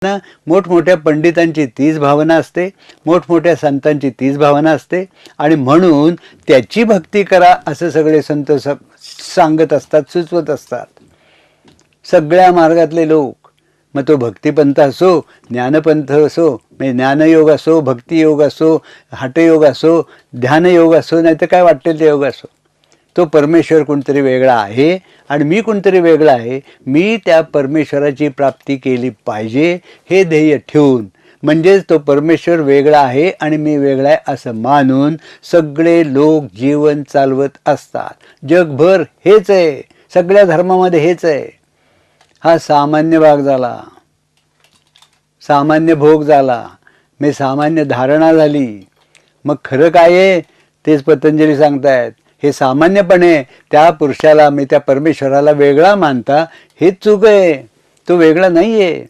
ना मोठमोठ्या पंडितांची तीच भावना असते, मोठमोठ्या संतांची तीच भावना असते आणि म्हणून त्याची भक्ती करा असं सगळे संत सांगत असतात, सुचवत असतात. सगळ्या मार्गातले लोक, मग तो भक्तिपंथ असो, ज्ञानपंथ असो, म्हणजे ज्ञानयोग असो, भक्तियोग असो, हठयोग असो, ध्यानयोग असो, नाही तर काय वाटेल ते योग असो, तो परमेश्वर कोणतरी वेगळा आहे आणि मी कोणतरी वेगळा आहे. मी त्या परमेश्वराची प्राप्ती केली पाहिजे हे ध्येय ठेवून, म्हणजेच तो परमेश्वर वेगळा आहे आणि मी वेगळा आहे असं मानून सगळे लोक जीवन चालवत असतात. जगभर हेच आहे, सगळ्या धर्मामध्ये हेच आहे. हा सामान्य भाग झाला, सामान्य भोग झाला, मी सामान्य धारणा झाली. मग खरं काय आहे तेच पतंजली सांगतायत. हे सामान्यपणे त्या पुरुषाला, मी त्या परमेश्वराला वेगळा मानता, हेच चूक आहे. तो वेगळा नाही आहे.